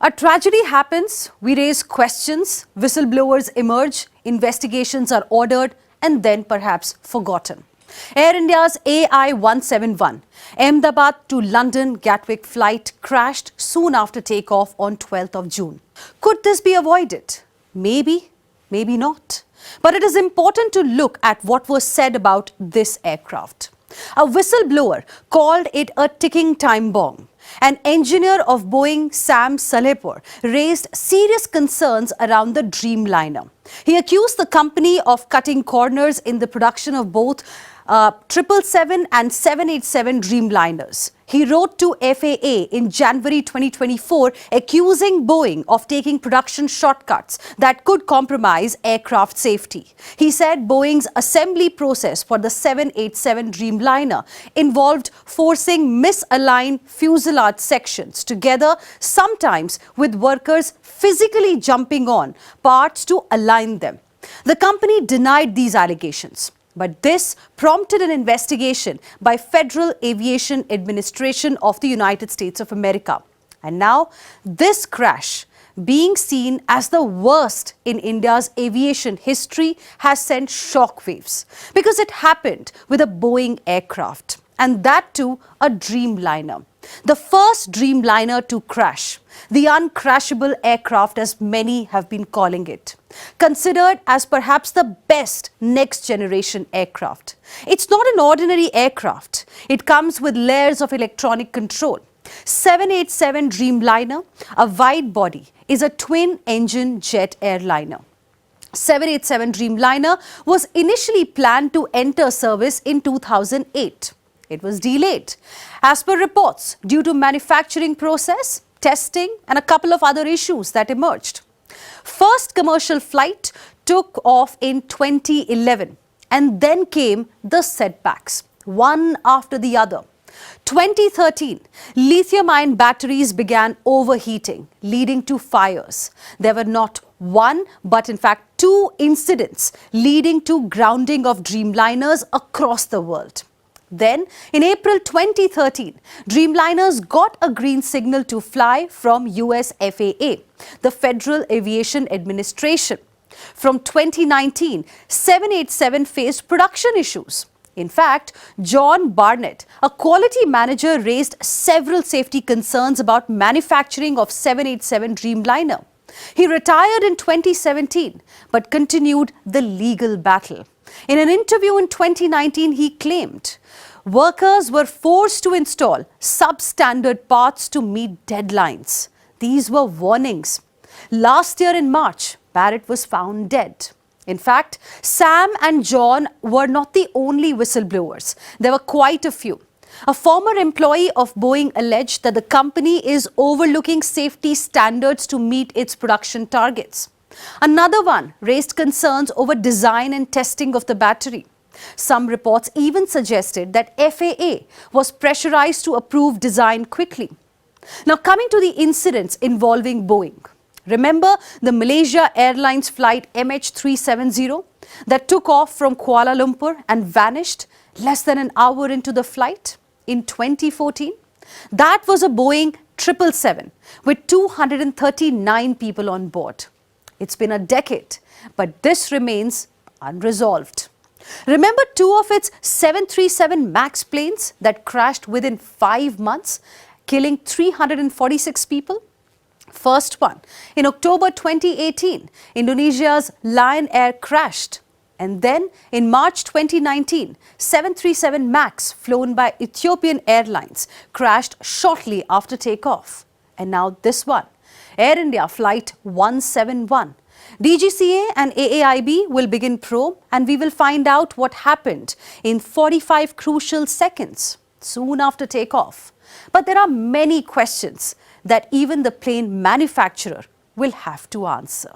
A tragedy happens, we raise questions, whistleblowers emerge, investigations are ordered and then perhaps forgotten. Air India's AI-171 Ahmedabad to London Gatwick flight crashed soon after takeoff on 12th of June. Could this be avoided? Maybe, maybe not. But it is important to look at what was said about this aircraft. A whistleblower called it a ticking time bomb. An engineer of Boeing, Sam Salehpur, raised serious concerns around the Dreamliner. He accused the company of cutting corners in the production of both 777 and 787 Dreamliners. He wrote to FAA in January 2024 accusing Boeing of taking production shortcuts that could compromise aircraft safety. He said Boeing's assembly process for the 787 Dreamliner involved forcing misaligned fuselage sections together, sometimes with workers physically jumping on parts to align them. The company denied these allegations. But this prompted an investigation by Federal Aviation Administration of the United States of America. And now, this crash, being seen as the worst in India's aviation history, has sent shockwaves because it happened with a Boeing aircraft, and that too a Dreamliner. The first Dreamliner to crash, the uncrashable aircraft as many have been calling it, considered as perhaps the best next-generation aircraft. It's not an ordinary aircraft. It comes with layers of electronic control. 787 Dreamliner, a wide body, is a twin-engine jet airliner. 787 Dreamliner was initially planned to enter service in 2008. It was delayed, as per reports, due to manufacturing process, testing and a couple of other issues that emerged. First commercial flight took off in 2011 and then came the setbacks, one after the other. 2013, lithium-ion batteries began overheating, leading to fires. There were not one, but in fact two incidents leading to grounding of Dreamliners across the world. Then, in April 2013, Dreamliners got a green signal to fly from US FAA, the Federal Aviation Administration. From 2019, 787 faced production issues. In fact, John Barnett, a quality manager, raised several safety concerns about manufacturing of 787 Dreamliner. He retired in 2017, but continued the legal battle. In an interview in 2019, he claimed workers were forced to install substandard parts to meet deadlines. These were warnings. Last year in March, Barrett was found dead. In fact, Sam and John were not the only whistleblowers. There were quite a few. A former employee of Boeing alleged that the company is overlooking safety standards to meet its production targets. Another one raised concerns over design and testing of the battery. Some reports even suggested that FAA was pressurized to approve design quickly. Now, coming to the incidents involving Boeing. Remember the Malaysia Airlines flight MH370 that took off from Kuala Lumpur and vanished less than an hour into the flight in 2014? That was a Boeing 777 with 239 people on board. It's been a decade, but this remains unresolved. Remember two of its 737 MAX planes that crashed within 5 months, killing 346 people? First one, in October 2018, Indonesia's Lion Air crashed. And then, in March 2019, 737 MAX flown by Ethiopian Airlines crashed shortly after takeoff. And now this one, Air India Flight 171. DGCA and AAIB will begin probe and we will find out what happened in 45 crucial seconds soon after takeoff. But there are many questions that even the plane manufacturer will have to answer.